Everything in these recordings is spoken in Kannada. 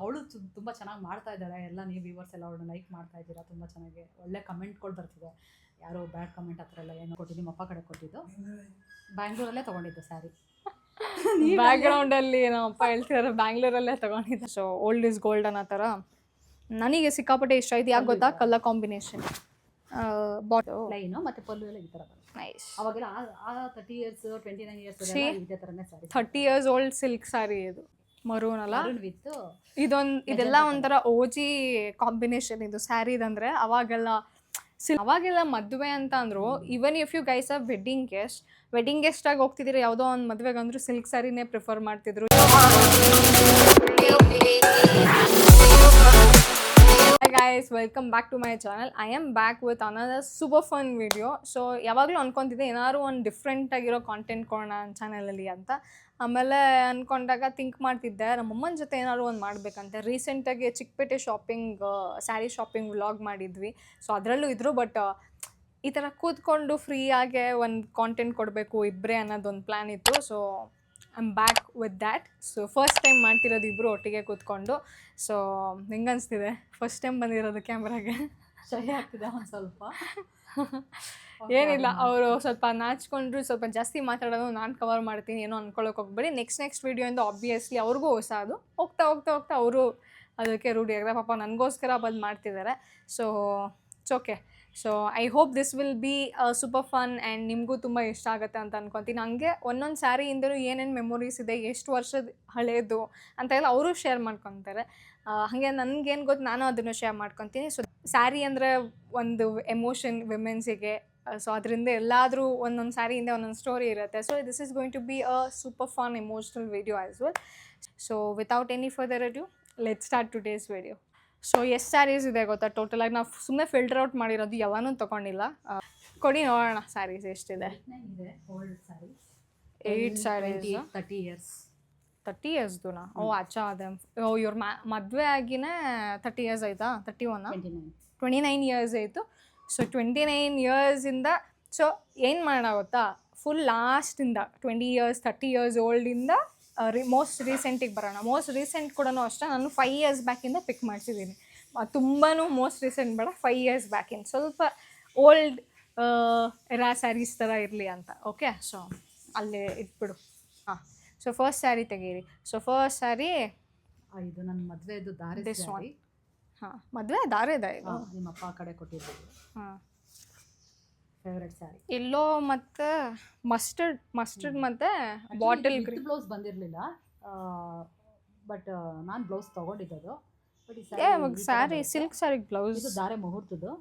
ಅವಳು ತುಂಬ ಚೆನ್ನಾಗಿ ಮಾಡ್ತಾ ಇದ್ದಾಳೆ. ಎಲ್ಲ ನೀವು ವ್ಯೂವರ್ಸ್ ಎಲ್ಲ ಅವಳನ್ನ ಲೈಕ್ ಮಾಡ್ತಾ ಇದ್ದೀರಾ, ತುಂಬ ಚೆನ್ನಾಗಿ ಒಳ್ಳೆ ಕಮೆಂಟ್ಗಳು ಬರ್ತಿದೆ. ಯಾರೋ ಬ್ಯಾಡ್ ಕಮೆಂಟ್ ಹತ್ರ ಎಲ್ಲ ಏನು ಕೊಟ್ಟಿದ್ದು, ನಿಮ್ಮ ಅಪ್ಪ ಕಡೆ ಕೊಟ್ಟಿದ್ದು, ಬ್ಯಾಂಗ್ಳೂರಲ್ಲೇ ತೊಗೊಂಡಿದ್ದು ಸ್ಯಾರಿ. ಬ್ಯಾಕ್ಗ್ರೌಂಡಲ್ಲಿ ನಮ್ಮ ಅಪ್ಪ ಹೇಳ್ತಿದ್ದಾರೆ ಬ್ಯಾಂಗ್ಳೂರಲ್ಲೇ ತೊಗೊಂಡಿದ್ದೆ. ಸೊ ಓಲ್ಡ್ ಇಸ್ ಗೋಲ್ಡ್ ಅನ್ನೋ ಥರ ನನಗೆ ಸಿಕ್ಕಾಪಟ್ಟೆ ಇಷ್ಟ ಆಯ್ತು. ಯಾಕೆ ಗೊತ್ತಾ? ಕಲರ್ ಕಾಂಬಿನೇಷನ್, ಲೈನು ಮತ್ತು ಪಲ್ಲು ಎಲ್ಲ ಈ ಥರ ಬರುತ್ತೆ. ನೈಸ್. ಅವಾಗೆಲ್ಲ ಆ 30 ಇಯರ್ಸ್ 29 ಇಯರ್ಸ್ ಇದೇ ಥರನೇ sari. 30 years old silk sari ಇದು, ಮರೂನ್ ಅಲ್ಲ, ವಿತ್ ಇದೆಲ್ಲ ಒಂಥರ ಓಜಿ ಕಾಂಬಿನೇಷನ್ ಇದು ಸ್ಯಾರಿದಂದ್ರೆ. ಅವಾಗೆಲ್ಲ ಮದುವೆ ಅಂತ ಅಂದ್ರು, even if you guys are wedding guest ಆಗಿ ಹೋಗ್ತಿದ್ದೀರಾ ಯಾವುದೋ ಒಂದು ಮದುವೆಗೆ ಅಂದ್ರು ಸಿಲ್ಕ್ ಸ್ಯಾರಿನೇ ಪ್ರಿಫರ್ ಮಾಡ್ತಿದ್ರು. Hi guys, welcome back to my channel. I am back with another super fun video. So ಯಾವಾಗಲೂ ಅನ್ಕೊಂತಿದ್ದೆ ಏನಾದ್ರು ಒಂದು ಡಿಫ್ರೆಂಟ್ ಆಗಿರೋ ಕಾಂಟೆಂಟ್ ಕೊಡೋಣ ನನ್ನ ಚಾನಲಲ್ಲಿ ಅಂತ. ಆಮೇಲೆ ಅಂದ್ಕೊಂಡಾಗ ಥಿಂಕ್ ಮಾಡ್ತಿದ್ದೆ ನಮ್ಮಮ್ಮನ ಜೊತೆ ಏನಾದ್ರು ಒಂದು ಮಾಡಬೇಕಂತೆ. ರೀಸೆಂಟಾಗಿ ಚಿಕ್ಕಪೇಟೆ ಸ್ಯಾರಿ ಶಾಪಿಂಗ್ ವ್ಲಾಗ್ ಮಾಡಿದ್ವಿ. ಸೊ ಅದರಲ್ಲೂ ಇದ್ರು, ಬಟ್ ಈ ಥರ ಕೂತ್ಕೊಂಡು ಫ್ರೀಯಾಗೆ ಒಂದು ಕಾಂಟೆಂಟ್ ಕೊಡಬೇಕು ಇಬ್ಬರೇ ಅನ್ನೋದೊಂದು ಪ್ಲ್ಯಾನ್ ಇತ್ತು. So I am back with that. So first time ಮಾಡ್ತಿರೋದು ಇಬ್ಬರು ಒಟ್ಟಿಗೆ ಕೂತ್ಕೊಂಡು. ಸೊ ಹೆಂಗೆ ಅನಿಸ್ತಿದೆ ಫಸ್ಟ್ ಟೈಮ್ ಬಂದಿರೋದು ಕ್ಯಾಮ್ರಾಗೆ? ಸರಿ ಆಗ್ತಿದೆ ಒಂದು ಸ್ವಲ್ಪ. ಏನಿಲ್ಲ, ಅವರು ಸ್ವಲ್ಪ ನಾಚ್ಕೊಂಡ್ರು, ಸ್ವಲ್ಪ ಜಾಸ್ತಿ ಮಾತಾಡೋದು ನಾನು ಕವರ್ ಮಾಡ್ತೀನಿ, ಏನೋ ಅನ್ಕೊಳ್ಳೋಕೆ ಹೋಗ್ಬೇಡಿ. ನೆಕ್ಸ್ಟ್ ವೀಡಿಯೋಯಿಂದ ಆಬ್ವಿಯಸ್ಲಿ ಅವ್ರಿಗೂ ಹೊಸ ಅದು ಹೋಗ್ತಾ ಅವರು ಅದಕ್ಕೆ ರೂಢಿ ಆಗಿದೆ. ಪಾಪ ನನಗೋಸ್ಕರ ಬಂದು ಮಾಡ್ತಿದ್ದಾರೆ. So it's okay. So I hope this will be super fun and ನಿಮಗೂ ತುಂಬ ಇಷ್ಟ ಆಗುತ್ತೆ ಅಂತ ಅನ್ಕೊತೀನಿ. ಹಂಗೆ ಒಂದೊಂದು ಸ್ಯಾರಿಯಿಂದಲೂ ಏನೇನು ಮೆಮೊರೀಸ್ ಇದೆ, ಎಷ್ಟು ವರ್ಷದ ಹಳೇದು ಅಂತ ಎಲ್ಲ ಅವರು ಶೇರ್ ಮಾಡ್ಕೊತಾರೆ. ಹಾಗೆ ನನಗೇನು ಗೊತ್ತು, ನಾನು ಅದನ್ನು ಶೇರ್ ಮಾಡ್ಕೊತೀನಿ. ಸೊ ಸ್ಯಾರಿ ಅಂದರೆ ಒಂದು ಎಮೋಷನ್ ವಿಮೆನ್ಸಿಗೆ. ಸೊ ಅದರಿಂದ ಎಲ್ಲಾದರೂ ಒಂದೊಂದು ಸ್ಯಾರಿಯಿಂದ ಒಂದೊಂದು ಸ್ಟೋರಿ ಇರುತ್ತೆ. So this is going to be a super fun emotional video as well. So without any further adieu let's start today's video. So ಎಷ್ಟು ಸ್ಯಾರೀಸ್ ಇದೆ ಗೊತ್ತಾ ಟೋಟಲಾಗಿ? ನಾವು ಸುಮ್ಮನೆ ಫಿಲ್ಟರ್ ಔಟ್ ಮಾಡಿರೋದು, ಯಾವನೂ ತೊಗೊಂಡಿಲ್ಲ. ಕೊಡಿ ನೋಡೋಣ ಸ್ಯಾರೀಸ್ ಎಷ್ಟಿದೆ. 8 ಸ್ಯಾರೀಸ್ 30 ಇಯರ್ಸ್ದುನಾ? ಓ ಅಚ್ಚಾ, ಅದೇ ಇವ್ರ ಮದುವೆ ಆಗಿನೇ 30 years ಆಯಿತಾ? 29 years ಆಯಿತು. ಸೊ 29 yearsಯಿಂದ ಸೊ ಏನು ಮಾಡೋಣ ಗೊತ್ತಾ, ಫುಲ್ ಲಾಸ್ಟಿಂದ 20 years 30 years ಓಲ್ಡಿಂದ ಮೋಸ್ಟ್ ರೀಸೆಂಟಿಗೆ ಬರೋಣ. ಮೋಸ್ಟ್ ರೀಸೆಂಟ್ ಕೂಡ ಅಷ್ಟೇ ನಾನು 5 years ಬ್ಯಾಕಿಂದ ಪಿಕ್ ಮಾಡ್ಸಿದ್ದೀನಿ. ತುಂಬಾ ಮೋಸ್ಟ್ ರೀಸೆಂಟ್ ಬೇಡ, 5 years ಬ್ಯಾಕಿಂದ ಸ್ವಲ್ಪ ಓಲ್ಡ್ ಎರಾ ಸ್ಯಾರೀಸ್ ಥರ ಇರಲಿ ಅಂತ. ಓಕೆ, ಸೊ ಅಲ್ಲೇ ಇಟ್ಬಿಡು. ಹಾಂ, ಸೊ ಫಸ್ಟ್ ಸ್ಯಾರಿ ತೆಗೀರಿ. ಸೊ ಫಸ್ಟ್ ಸ್ಯಾರಿ ಇದು ನನ್ನ ಮದುವೆದು ದಾರೆ ಸ್ಯಾರಿ. ಹಾಂ, ಮದುವೆ ದಾರೆದ ಇದು ನಿಮ್ಮ ಅಪ್ಪ ಕಡೆ ಕೊಟ್ಟಿದ್ದು. ಹಾಂ, ಫೇವ್ರೆಟ್ ಸ್ಯಾರಿ. ಎಲ್ಲೋ ಮತ್ತು ಮಸ್ಟರ್ಡ್ ಮತ್ತು ಬಾಟಲ್ ಗ್ರೀನ್. ಬ್ಲೌಸ್ ಬಂದಿರಲಿಲ್ಲ, ಬಟ್ ನಾನು ಬ್ಲೌಸ್ ತೊಗೊಂಡಿದ್ದು. ಬಟ್ ಇವಾಗ ಸ್ಯಾರಿ ಸಿಲ್ಕ್ ಸ್ಯಾರಿಗೆ ಬ್ಲೌಸ್ ಇದು ದಾರೆ ಮುಹೂರ್ತದ್ದು.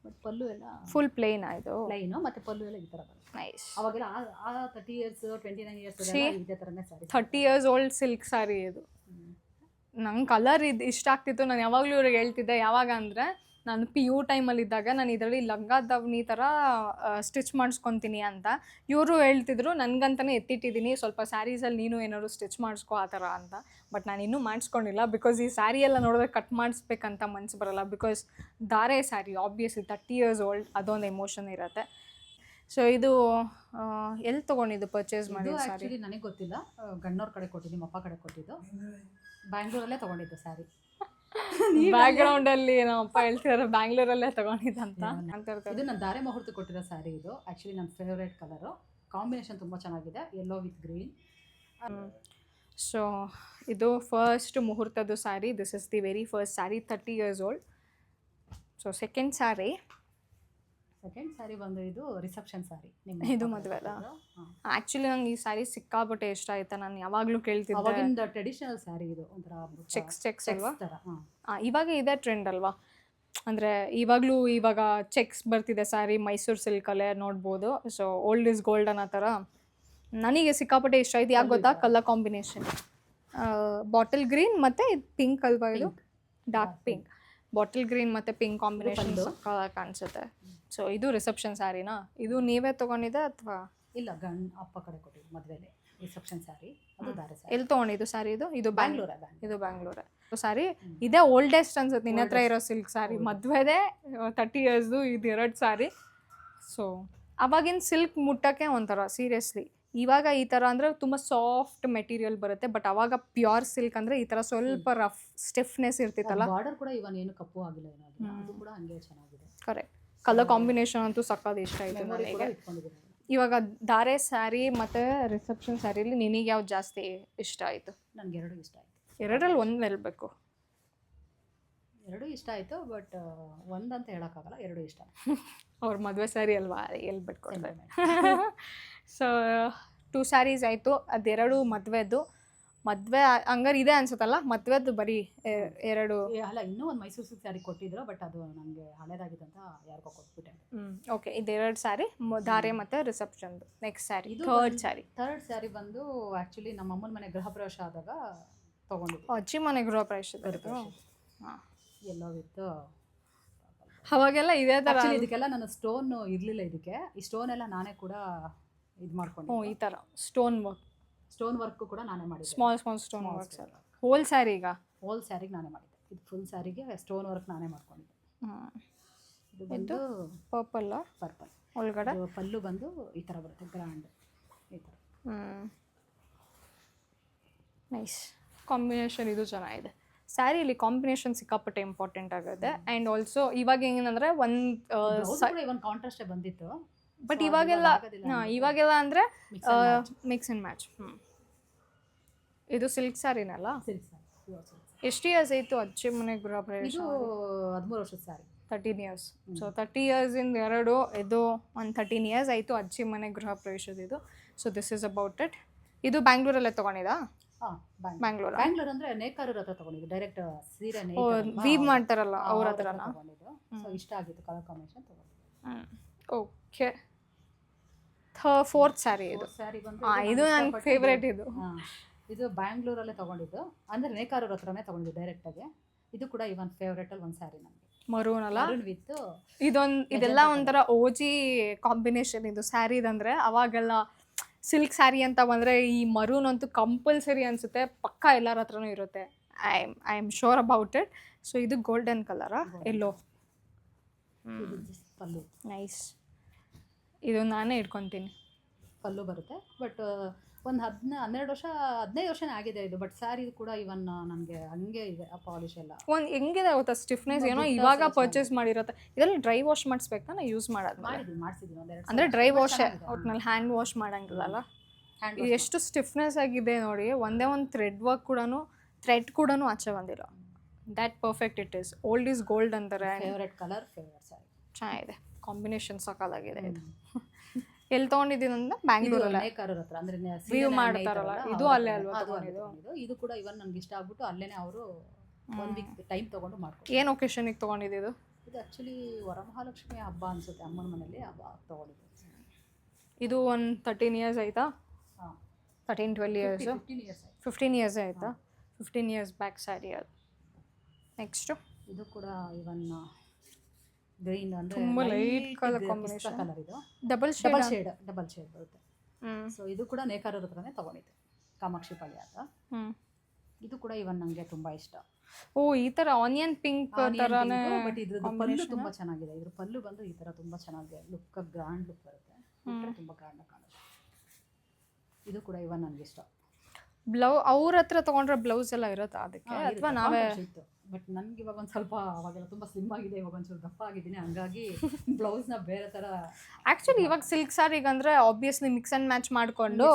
ಬಟ್ ಪಲ್ಲು ಎಲ್ಲ ಫುಲ್ ಪ್ಲೇನ್ ಆಯಿತು, ಪ್ಲೈನು, ಮತ್ತು ಪಲ್ಲು ಎಲ್ಲ ಈ ಥರ ಬರುತ್ತೆ. ನೈಸ್. ಅವಾಗೆಲ್ಲ ಆ 30 years 29 years ಇದೇ ಥರನೇ sari. 30 years old silk sari ಇದು. ನಂಗೆ ಕಲರ್ ಇಷ್ಟ ಆಗ್ತಿತ್ತು. ನಾನು ಯಾವಾಗಲೂ ಇವ್ರಿಗೆ ಹೇಳ್ತಿದ್ದೆ, ಯಾವಾಗ ಅಂದರೆ ನಾನು PU ಟೈಮಲ್ಲಿದ್ದಾಗ ನಾನು ಇದರಲ್ಲಿ ಲಂಗ ದಾವಣಿ ಥರ ಸ್ಟಿಚ್ ಮಾಡಿಸ್ಕೊತೀನಿ ಅಂತ. ಇವರು ಹೇಳ್ತಿದ್ರು, ನನಗಂತಲೇ ಎತ್ತಿಟ್ಟಿದ್ದೀನಿ ಸ್ವಲ್ಪ ಸ್ಯಾರೀಸಲ್ಲಿ ನೀನು ಏನಾದ್ರು ಸ್ಟಿಚ್ ಮಾಡಿಸ್ಕೊ ಆ ಥರ ಅಂತ. ಬಟ್ ನಾನು ಇನ್ನೂ ಮಾಡಿಸ್ಕೊಂಡಿಲ್ಲ, ಬಿಕಾಸ್ ಈ ಸ್ಯಾರಿ ಎಲ್ಲ ನೋಡಿದ್ರೆ ಕಟ್ ಮಾಡಿಸ್ಬೇಕಂತ ಮನಸ್ಸು ಬರೋಲ್ಲ. Because their saree obviously 30 years old, ಅದೊಂದು ಎಮೋಷನ್ ಇರುತ್ತೆ. ಸೊ ಇದು ಎಲ್ಲಿ ತೊಗೊಂಡಿದ್ದು ಪರ್ಚೇಸ್ ಮಾಡಿ ಸ್ಯಾರಿ? ಆ್ಯಕ್ಚುಲಿ ನನಗೆ ಗೊತ್ತಿಲ್ಲ, ಗಣ್ಣವ್ರ ಕಡೆ ಕೊಟ್ಟಿದ್ದು, ನಿಮ್ಮ ಅಪ್ಪ ಕಡೆ ಕೊಟ್ಟಿದ್ದು. ಬ್ಯಾಂಗ್ಳೂರಲ್ಲೇ ತೊಗೊಂಡಿದ್ದು ಸ್ಯಾರಿ. ಬ್ಯಾಕ್ಗ್ರೌಂಡಲ್ಲಿ ನಮ್ಮ ಅಪ್ಪ ಹೇಳ್ತಿದ್ದಾರೆ ಬ್ಯಾಂಗ್ಳೂರಲ್ಲೇ ತೊಗೊಂಡಿದ್ದಂತ. ಇದು ನನ್ನ ದಾರೆ ಮುಹೂರ್ತ ಕೊಟ್ಟಿರೋ ಸ್ಯಾರಿ. ಇದು ಆ್ಯಕ್ಚುಲಿ ನನ್ನ ಫೇವ್ರೇಟ್ ಕಲರು. ಕಾಂಬಿನೇಷನ್ ತುಂಬ ಚೆನ್ನಾಗಿದೆ, ಯೆಲ್ಲೋ ವಿತ್ ಗ್ರೀನ್. ಸೊ ಇದು ಫಸ್ಟ್ ಮುಹೂರ್ತದ್ದು saree. This is the very first saree, 30 years old. So second saree ಬಂದು ಇದು ರಿಸೆಪ್ಷನ್ ಸ್ಯಾರಿ. ಇದು ಮದುವೆ ಅಲ್ಲ? ಆ್ಯಕ್ಚುಲಿ ನಂಗೆ ಈ ಸ್ಯಾರಿ ಸಿಕ್ಕಾಪಟ್ಟೆ ಇಷ್ಟ ಆಯ್ತಾ. ನಾನು ಯಾವಾಗಲೂ ಕೇಳ್ತಿದ್ದೆ, ಅವಾಗಿಂದ ಟ್ರೆಡಿಷನಲ್ ಸ್ಯಾರಿ ಇದು, ಒಂಥರ ಚೆಕ್ಸ್ ಅಲ್ವಾ? ಹಾಂ, ಇವಾಗ ಇದೇ ಟ್ರೆಂಡ್ ಅಲ್ವಾ? ಅಂದರೆ ಇವಾಗ ಚೆಕ್ಸ್ ಬರ್ತಿದೆ ಸ್ಯಾರಿ, ಮೈಸೂರು ಸಿಲ್ಕಲ್ಲೇ ನೋಡ್ಬೋದು. ಸೊ ಓಲ್ಡ್ ಇಸ್ ಗೋಲ್ಡ್ ಅನ್ನೋ ಥರ ನನಗೆ ಸಿಕ್ಕಾಪಟ್ಟೆ ಇಷ್ಟ ಆಯ್ತು. ಯಾಕೆ ಗೊತ್ತಾ? ಕಲರ್ ಕಾಂಬಿನೇಷನ್ ಬಾಟಲ್ ಗ್ರೀನ್ ಮತ್ತು ಪಿಂಕ್ ಅಲ್ವಾ? ಇದು ಡಾರ್ಕ್ ಪಿಂಕ್, ಬಾಟಲ್ ಗ್ರೀನ್ ಮತ್ತು ಪಿಂಕ್ ಕಾಂಬಿನೇಷನ್ ಕಾಣಿಸುತ್ತೆ. ಸೊ ಇದು ರಿಸೆಪ್ಷನ್ ಸ್ಯಾರಿನಾ? ಇದು ನೀವೇ ತೊಗೊಂಡಿದ್ದೆ ಅಥವಾ? ಇಲ್ಲ, ಅಪ್ಪ ಕಡೆ ಕೊಟ್ಟಿದ್ದು ಮದುವೆಲಿ ರಿಸೆಪ್ಷನ್ ಸ್ಯಾರಿ. ಅದು ದಾರೆ ಸ್ಯಾರಿ. ಎಲ್ಲಿ ತೊಗೊಂಡಿದ್ದು ಸ್ಯಾರಿ ಇದು? ಇದು ಬ್ಯಾಂಗ್ಳೂರ. ಇದು ಬ್ಯಾಂಗ್ಳೂರ ಸ್ಯಾರಿ. ಇದೇ ಓಲ್ಡೆಸ್ಟ್ ಅನ್ಸುತ್ತೆ ನಿನ್ನ ಹತ್ರ ಇರೋ ಸಿಲ್ಕ್ ಸ್ಯಾರಿ. ಮದುವೆದೇ 30 yearsದು ಇದು 2 ಸ್ಯಾರಿ. ಸೊ ಅವಾಗಿನ ಸಿಲ್ಕ್ ಮುಟ್ಟಕ್ಕೆ ಒಂಥರ ಸೀರಿಯಸ್ಲಿ ಇವಾಗ ಈ ಥರ ಅಂದರೆ ತುಂಬ ಸಾಫ್ಟ್ ಮೆಟೀರಿಯಲ್ ಬರುತ್ತೆ, ಬಟ್ ಅವಾಗ ಪ್ಯೂರ್ ಸಿಲ್ಕ್ ಅಂದರೆ ಈ ಥರ ಸ್ವಲ್ಪ ರಫ್ ಸ್ಟಿಫ್ನೆಸ್ ಇರ್ತಿತ್ತಲ್ಲ. ಬಾರ್ಡರ್ ಕೂಡ ಇವನ್ ಏನು ಕಪ್ಪು ಆಗಿಲ್ಲ, ಏನಾಗಿಲ್ಲ, ಅದು ಕೂಡ ಹಂಗೆ ಚೆನ್ನಾಗಿದೆ. ಕರೆಕ್ಟ್. ಕಲರ್ ಕಾಂಬಿನೇಷನ್ ಅಂತೂ ಸಕ್ಕತ್ ಇಷ್ಟ ಆಯಿತು ನನಗೆ. ಇವಾಗ ಧಾರೆ ಸ್ಯಾರಿ ಮತ್ತು ರಿಸೆಪ್ಷನ್ ಸ್ಯಾರಿಲಿ ನಿನಗೆ ಯಾವ್ದು ಜಾಸ್ತಿ ಇಷ್ಟ ಆಯಿತು? ನನಗೆ ಎರಡು ಇಷ್ಟ ಆಯಿತು. ಎರಡರಲ್ಲಿ ಒಂದು ನಿಲ್ಬೇಕು. ಎರಡೂ ಇಷ್ಟ ಆಯಿತು, ಬಟ್ ಒಂದಂತ ಹೇಳೋಕ್ಕಾಗಲ್ಲ, ಎರಡೂ ಇಷ್ಟ. ಅವ್ರ ಮದುವೆ ಸ್ಯಾರಿ ಅಲ್ವಾ, ಎಲ್ಲಿ ಬಿಟ್ಕೊಡ್ತಾರೆ. ಸೊ 2 ಸ್ಯಾರೀಸ್ ಆಯಿತು, ಅದೆರಡು ಮದುವೆದು. ಮದುವೆ ಹಂಗಾರೆ ಇದೆ ಅನ್ಸುತ್ತಲ್ಲ, ಮದುವೆದು ಬರೀ ಎರಡು. ಅಲ್ಲ, ಇನ್ನೂ ಒಂದು ಮೈಸೂರು ಸಿಲ್ಕ್ ಸ್ಯಾರಿ ಕೊಟ್ಟಿದ್ರು, ಬಟ್ ಅದು ನನಗೆ ಹಳೇದಾಗಿದೆ ಅಂತ ಯಾರಿಗೋ ಕೊಟ್ಬಿಟ್ಟೆ. ಓಕೆ, ಇದೆರಡು ಸ್ಯಾರಿ ಧಾರೆ ಮತ್ತು ರಿಸೆಪ್ಷನ್ದು. ನೆಕ್ಸ್ಟ್ ಸ್ಯಾರಿ ಥರ್ಡ್ ಸ್ಯಾರಿ ಬಂದು ಆ್ಯಕ್ಚುಲಿ ನಮ್ಮ ಅಮ್ಮನ ಮನೆ ಗೃಹ ಪ್ರವೇಶ ಆದಾಗ ತೊಗೊಂಡಿದ್ದು. ಅಜ್ಜಿ ಮನೆ ಗೃಹ ಪ್ರವೇಶ. ಹಾಂ, ಎಲ್ಲೋ ವಿತ್ ಅವಾಗೆಲ್ಲ ಇದೇ ಥರ. ಇದಕ್ಕೆಲ್ಲ ನನ್ನ ಸ್ಟೋನ್ ಇರಲಿಲ್ಲ, ಇದಕ್ಕೆ ಈ ಸ್ಟೋನ್ ಎಲ್ಲ ನಾನೇ ಕೂಡ ಇದು ಮಾಡ್ಕೊಂಡು. ಈ ಥರ ಸ್ಟೋನ್ ವರ್ಕ್ ಕೂಡ ನಾನೇ ಮಾಡಿದ್ದೆ. Small stone work. ಹೋಲ್ ಸ್ಯಾರಿಗೆ ನಾನೇ ಮಾಡಿದ್ದೆ. ಇದು ಫುಲ್ ಸ್ಯಾರಿಗೆ ಸ್ಟೋನ್ ವರ್ಕ್ ನಾನೇ ಮಾಡ್ಕೊಂಡಿದ್ದೆ. ಇದು ಬಂದು ಪರ್ಪಲ್ ಒಳಗಡೆ ಪಲ್ಲು ಬಂದು ಈ ಥರ ಬರುತ್ತೆ, ಗ್ರ್ಯಾಂಡ್ ಈ ಥರ. Nice combination. ಇದು ಚೆನ್ನಾಗಿದೆ. ಸ್ಯಾರಿಲಿ ಕಾಂಬಿನೇಷನ್ ಸಿಕ್ಕಾಪಟ್ಟೆ ಇಂಪಾರ್ಟೆಂಟ್ ಆಗುತ್ತೆ. ಆ್ಯಂಡ್ ಆಲ್ಸೋ ಇವಾಗ ಹೆಂಗಂದ್ರೆ ಒಂದು ಕಾಂಟ್ರಾಸ್ಟೇ ಬಂದಿತ್ತು, ಬಟ್ ಇವಾಗೆಲ್ಲ ಅಂದರೆ ಮಿಕ್ಸ್ ಆ್ಯಂಡ್ ಮ್ಯಾಚ್. ಇದು ಸಿಲ್ಕ್ ಸ್ಯಾರಿನಲ್ಲ? ಎಷ್ಟು ಇಯರ್ಸ್ ಆಯಿತು ಅಜ್ಜಿ ಮನೆ ಗೃಹ ಪ್ರವೇಶ? 13 ವರ್ಷದ ಸ್ಯಾರಿ, 13 ಇಯರ್ಸ್. ಸೊ 30 ಇಯರ್ಸಿಂದ ಎರಡು, ಇದು ಒಂದು 13 ಇಯರ್ಸ್ ಆಯಿತು ಅಜ್ಜಿ ಮನೆ ಗೃಹ ಪ್ರವೇಶದ ಇದು. So this is about it. ಇದು ಬ್ಯಾಂಗ್ಳೂರಲ್ಲೇ ತೊಗೊಂಡಿದ್ದಾ? ಬ್ಯಾಂಗ್ಳೂರ್ ಅಂದರೆ ನೇಕಾರರ ಹತ್ರ ತೊಗೊಂಡಿದ್ದು, ಡೈರೆಕ್ಟ್ ಸೀರೆ ವೀವ್ ಮಾಡ್ತಾರಲ್ಲ ಅವ್ರ ಹತ್ರನ ತೊಗೊಂಡಿದ್ದು. ಸೊ ಇಷ್ಟ ಆಗಿತ್ತು ಕಲರ್ ಕಾಂಬಿನೇಷನ್ ತೊಗೊಂಡಿದ್ದು. ಓಕೆ, ಫೋರ್ತ್ ಸ್ಯಾರಿ ಇದು. ಸ್ಯಾರಿ ಬಂದು ಇದು ನನ್ನ ಫೇವ್ರೇಟ್. ಇದು ಬ್ಯಾಂಗ್ಳೂರಲ್ಲೇ ತೊಗೊಂಡಿದ್ದು, ಅಂದರೆ ನೇಕಾರರ ಹತ್ರನೇ ತೊಗೊಂಡಿದ್ದು ಡೈರೆಕ್ಟಾಗಿ. ಇದು ಕೂಡ ಇವನ್ ಫೇವ್ರೇಟಲ್ಲಿ ಒಂದು ಸ್ಯಾರಿ ನನಗೆ. ಮರೂನ್ ಅಲ್ಲ? ವಿತ್ ಇದೆಲ್ಲ ಒಂಥರ ಓಜಿ ಕಾಂಬಿನೇಷನ್ ಇದು ಸ್ಯಾರಿದಂದರೆ. ಅವಾಗೆಲ್ಲ ಸಿಲ್ಕ್ ಸ್ಯಾರಿ ಅಂತ ಬಂದರೆ ಈ ಮರೂನ್ ಅಂತೂ ಕಂಪಲ್ಸರಿ ಅನಿಸುತ್ತೆ, ಪಕ್ಕ ಎಲ್ಲರ ಹತ್ರನೂ ಇರುತ್ತೆ. I am sure about it. So ಇದು ಗೋಲ್ಡನ್ ಕಲರಾ? ಎಲ್ಲೋ ಪಲ್ಲು. ನೈಸ್. ಇದು ನಾನೇ ಇಟ್ಕೊತೀನಿ. ಪಲ್ಲು ಬರುತ್ತೆ, ಬಟ್ ಒಂದು 15 ವರ್ಷನೇ ಆಗಿದೆ ಇದು. ಬಟ್ ಸ್ಯಾರಿ ಕೂಡ ಇವನ್ ನನಗೆ ಹಂಗೆ ಇದೆ, ಆ ಪಾಲಿಶ್ ಎಲ್ಲ ಒಂದು ಹೆಂಗಿದೆ ಗೊತ್ತಾ, ಸ್ಟಿಫ್ನೆಸ್ ಏನೋ ಇವಾಗ ಪರ್ಚೇಸ್ ಮಾಡಿರುತ್ತೆ. ಇದೆಲ್ಲ ಡ್ರೈ ವಾಶ್ ಮಾಡಿಸ್ಬೇಕಾ? ನಾ ಯೂಸ್ ಮಾಡಿಸಿದ್ದೀನಿ ಅಂದರೆ ಡ್ರೈ ವಾಶ್, ಒಟ್ನಲ್ಲಿ ಹ್ಯಾಂಡ್ ವಾಶ್ ಮಾಡಂಗಿಲ್ಲಲ್ಲ. ಎಷ್ಟು ಸ್ಟಿಫ್ನೆಸ್ ಆಗಿದೆ ನೋಡಿ. ಒಂದೇ ಒಂದು ಥ್ರೆಡ್ ಕೂಡ ಆಚೆ ಬಂದಿಲ್ಲ. That perfect it is. Old is gold ಅಂತಾರೆ. Favourite colour, favourite saree. ಚೆನ್ನಾಗಿದೆ ಕಾಂಬಿನೇಷನ್, ಸಾಕಾಗಿದೆ ಇದು. ಎಲ್ಲಿ ತೊಗೊಂಡಿದ್ದೀನಿ ಅಂದ್ರೆ ಬ್ಯಾಂಗ್ಳೂರಲ್ಲಿ ನೇಕಾರರ ಹತ್ರ, ಅಂದರೆ ವ್ಯೂ ಮಾಡ್ತಾರಲ್ಲ, ಇದು ಅಲ್ಲೇ ಅಲ್ವಾ ತೊಗೊಂಡಿದ್ದು? ಇದು ಕೂಡ ಇವನ್ ನನಗೆ ಇಷ್ಟ ಆಗ್ಬಿಟ್ಟು ಅಲ್ಲೇನೆ ಅವರು 1 ವೀಕ್ ಟೈಮ್ ತೊಗೊಂಡು ಮಾಡ್ಕೊಂಡು. ಏನು ಒಕೇಶನಿಗೆ ತೊಗೊಂಡಿದ್ದು? ಇದು ಆ್ಯಕ್ಚುಲಿ ವರಮಹಾಲಕ್ಷ್ಮಿ ಹಬ್ಬ ಅನಿಸುತ್ತೆ, ಅಮ್ಮನ ಮನೇಲಿ ಹಬ್ಬ ತೊಗೊಂಡಿದ್ದು. ಇದು ಒಂದು 13 ಇಯರ್ಸ್ ಆಯಿತಾ? 13-12 ಇಯರ್ಸ್, 15 ಇಯರ್ಸ್ ಆಯಿತಾ? 15 ಇಯರ್ಸ್ ಬ್ಯಾಕ್ ಸ್ಯಾರಿ ಅದು. ನೆಕ್ಸ್ಟು ಇದು ಕೂಡ ಇವನ್ ಗ್ರೀನ್, ಅಂದರೆ ತುಂಬ ಲೈಟ್ ಕಲರ್ ಕಾಂಬಿನೇಷನ್. ಕಲರ್ ಇದು ಡಬಲ್ ಶೇಡ್ ಬರುತ್ತೆ. ಸೊ ಇದು ಕೂಡ ನೇಕಾರರ ಹತ್ರನೇ ತೊಗೊಂಡಿದ್ದೆ, ಕಾಮಾಕ್ಷಿ ಪಾಳ್ಯ ಅಂತ. ಇದು ಕೂಡ ಇವನ್ ನನಗೆ ತುಂಬ ಇಷ್ಟ. ಓ, ಈ ಥರ ಆನಿಯನ್ ಪಿಂಕ್ ಥರನೇ. ಬಟ್ ಇದ್ರದ್ದು ಪಲ್ಲು ತುಂಬ ಚೆನ್ನಾಗಿದೆ. ಇದ್ರ ಪಲ್ಲು ಬಂದು ಈ ಥರ ತುಂಬ ಚೆನ್ನಾಗಿದೆ, ಲುಕ್ ಗ್ರ್ಯಾಂಡ್ ಲುಕ್ ಬರುತ್ತೆ, ತುಂಬ ಗ್ರ್ಯಾಂಡ್ ಕಾಣುತ್ತೆ. ಇದು ಕೂಡ ಇವನ್ ನನಗೆ ಇಷ್ಟ. ಅವ್ರ ಹತ್ರ ತೊಗೊಂಡ್ರೆ ಬ್ಲೌಸ್ ಎಲ್ಲ ಇರುತ್ತಾ ಅದಕ್ಕೆ, ಅಥವಾ ನಾವೇ? ಬಟ್ ನನಗೆ ಇವಾಗ ಒಂದು ಸ್ವಲ್ಪ, ಅವಾಗೆಲ್ಲ ತುಂಬ ಸ್ಲಿಮ್ ಆಗಿದೆ, ಇವಾಗ ಒಂಚೂರು ದಪ್ಪ ಆಗಿದ್ದೀನಿ, ಹಂಗಾಗಿ ಬ್ಲೌಸ್ನ ಬೇರೆ ಥರ. ಆ್ಯಕ್ಚುಲಿ ಇವಾಗ ಸಿಲ್ಕ್ ಸ್ಯಾರಿಗೆ ಅಂದರೆ ಆಬ್ವಿಯಸ್ಲಿ ಮಿಕ್ಸ್ ಆ್ಯಂಡ್ ಮ್ಯಾಚ್ ಮಾಡಿಕೊಂಡು,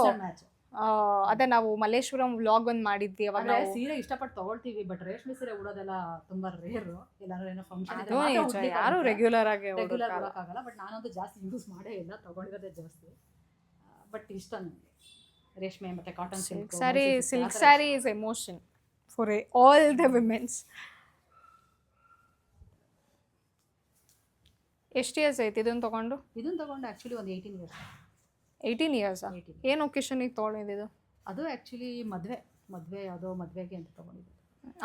ಅದೇ ನಾವು ಮಲ್ಲೇಶ್ವರಂ ವ್ಲಾಗ್ ಒಂದು ಮಾಡಿದ್ವಿ. ಅವಾಗ ಸೀರೆ ಇಷ್ಟಪಟ್ಟು ತೊಗೊಳ್ತೀವಿ, ಬಟ್ ರೇಷ್ಮೆ ಸೀರೆ ಉಡೋದೆಲ್ಲ ತುಂಬ ರೇರು. ಎಲ್ಲಾದ್ರೂ ಏನೋ ಫಂಕ್ಷನ್ ಯಾರು ರೆಗ್ಯುಲರ್ ಉಡೋಕ್ಕಾಗಲ್ಲ. ಬಟ್ ನಾನಂತೂ ಜಾಸ್ತಿ ಯೂಸ್ ಮಾಡೇ ಇಲ್ಲ, ತೊಗೊಂಡಿರೋದೇ ಜಾಸ್ತಿ. ಬಟ್ ಇಷ್ಟ ನನಗೆ ರೇಷ್ಮೆ ಮತ್ತು cotton silk sari is emotion for all the women's. ಎಷ್ಟು ಇಯರ್ಸ್ ಆಯ್ತು ಇದನ್ನು ತೊಗೊಂಡು ಆ್ಯಕ್ಚುಲಿ ಒಂದು 18 ಇಯರ್ಸ್. 18 ಇಯರ್ಸಾ? ಏನು ಒಕೇಶನಿಗೆ ತೊಗೊಂಡಿದ್ದು? ಅದು ಆ್ಯಕ್ಚುಲಿ ಮದುವೆ ಯಾವುದೋ ಮದುವೆಗೆ ಅಂತ ತೊಗೊಂಡಿದ್ದು.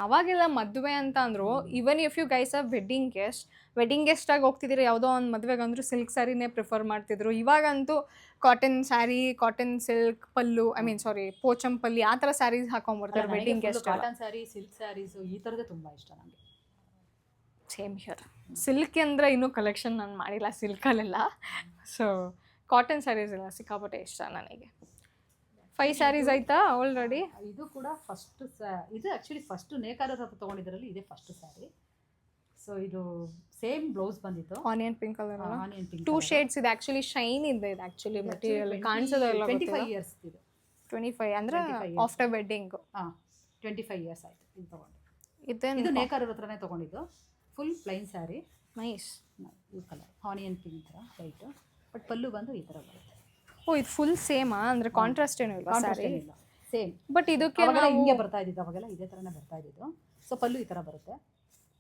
ಅವಾಗೆಲ್ಲ ಮದುವೆ ಅಂತ ಅಂದರು, even if you guys are wedding ಗೆಸ್ಟಾಗಿ ಹೋಗ್ತಿದ್ದೀರಿ ಯಾವುದೋ ಒಂದು ಮದುವೆಗೆ ಅಂದರೂ ಸಿಲ್ಕ್ ಸ್ಯಾರಿನೇ ಪ್ರಿಫರ್ ಮಾಡ್ತಿದ್ರು. ಇವಾಗಂತೂ cotton saree, cotton silk pallu, Pochampally ಆ ಥರ ಸ್ಯಾರೀಸ್ ಹಾಕೊಂಡ್ಬರ್ತಾರೆ wedding guest. Cotton saree, silk sarees ಈ ಥರದೇ ತುಂಬ ಇಷ್ಟ ನನಗೆ. Same here. ಸಿಲ್ಕ್ ಅಂದರೆ ಇನ್ನೂ ಕಲೆಕ್ಷನ್ ನಾನು ಮಾಡಿಲ್ಲ ಸಿಲ್ಕಲ್ಲೆಲ್ಲ. ಸೊ ಕಾಟನ್ ಸ್ಯಾರೀಸ್ ಎಲ್ಲ ಸಿಕ್ಕಾಪಟ್ಟೆ ಇಷ್ಟ ನನಗೆ. 5 ಸ್ಯಾರೀಸ್ ಆಯ್ತಾ ಆಲ್ರೆಡಿ? ಇದು ಕೂಡ ಫಸ್ಟ್ ಇದು ಆ್ಯಕ್ಚುಲಿ ಫಸ್ಟ್ ನೇಕಾರ ಹತ್ರ ತೊಗೊಂಡಿದ್ರಲ್ಲಿ ಇದೇ ಫಸ್ಟ್ ಸ್ಯಾರಿ. ಸೊ ಇದು ಸೇಮ್ ಬ್ಲೌಸ್ ಬಂದಿತ್ತು, ಆನಿಯನ್ ಪಿಂಕ್ ಕಲರ್ ಅಲ್ಲ, ಆನಿಯನ್ ಪಿಂಕ್. 2 ಶೇಡ್ಸ್ ಇದೆ ಆಕ್ಚುಲಿ, ಶೈನ್ ಇದೆ ಇದು ಆಕ್ಚುಲಿ ಮೆಟೀರಿಯಲ್ ಕಾಣಿಸೋದಲ್ಲ. 25 ಇಯರ್ಸ್ ಇದು. 25 ಅಂದ್ರೆ ಆಫ್ಟರ್ ವೆಡ್ಡಿಂಗ್. 25 ಇಯರ್ಸ್ ಆಯ್ತು ಇದು ತಗೊಂಡು. ಇದೇನು ಇದು ನೇಕಾರರ ಹತ್ರನೇ ತೊಗೊಂಡಿದ್ದು. Full plain sari, nice. ಈ ಕಲರ್ ಆನಿಯನ್ ಪಿಂಕ್ ಥರ ಲೈಟ್, ಬಟ್ ಪಲ್ಲು ಬಂದು ಈ ಥರ ಬರುತ್ತೆ. ಓ ಇದು ಫುಲ್ ಸೇಮಾ ಅಂದ್ರೆ ಕಾಂಟ್ರಾಸ್ಟ್ ಏನೂ ಇಲ್ಲ ಸ್ಯಾರಿ? ಸೇಮ್. ಬಟ್ ಇದಕ್ಕೆ ಹಿಂಗೆ ಬರ್ತಾ ಇದ್ದಿದ್ದು, ಅವಾಗೆಲ್ಲ ಇದೇ ಥರನೇ ಬರ್ತಾ ಇದ್ದಿದ್ದು. ಸೊ ಪಲ್ಲು ಈ ಥರ ಬರುತ್ತೆ.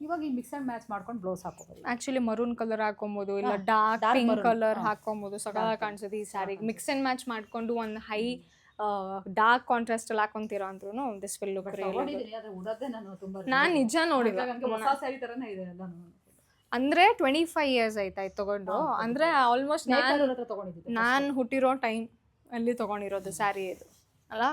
ಇವಾಗ ಈ ಮಿಕ್ಸ್ ಆ್ಯಂಡ್ ಮ್ಯಾಚ್ ಮಾಡ್ಕೊಂಡು ಬ್ಲೌಸ್ ಹಾಕೋಬೋದು. ಆಕ್ಚುಲಿ ಮರೂನ್ ಕಲರ್ ಹಾಕೊಬೋದು, ಇಲ್ಲ ಡಾರ್ಕ್ ಪಿಂಕ್ ಕಲರ್ ಹಾಕೊಬೋದು, ಸಕಲ ಕಾಣಿಸುತ್ತೆ ಈ ಸ್ಯಾರಿಗೆ. ಮಿಕ್ಸ್ ಆ್ಯಂಡ್ ಮ್ಯಾಚ್ ಮಾಡ್ಕೊಂಡು ಒಂದು ಹೈ ಡಾರ್ಕ್ ಕಾಂಟ್ರಾಸ್ಟ್ ಅಲ್ಲಿ ಹಾಕೊಂತೀರಾ ಅಂದ್ರೂ ದಿಸ್ ವಿಲ್ ಲುಕ್ ರಿಯಲಿ. ನಾನು ನಿಜ ನೋಡಿಲ್ಲ, ಹೊಸ ಸ್ಯಾರಿ ಥರನೇ ಇದೆ ಎಲ್ಲಾನು. ಅಂದ್ರೆ 25 ಇಯರ್ಸ್ ಆಯ್ತಾ ಇದು ತಗೊಂಡು? ಅಂದ್ರೆ ಆಲ್ಮೋಸ್ಟ್ ನಾನು ಹುಟ್ಟಿರೋ ಟೈಮ್ ಅಲ್ಲಿ ತಗೊಂಡಿರೋದು ಸ್ಯಾರಿ ಇದು ಅಲ್ಲ?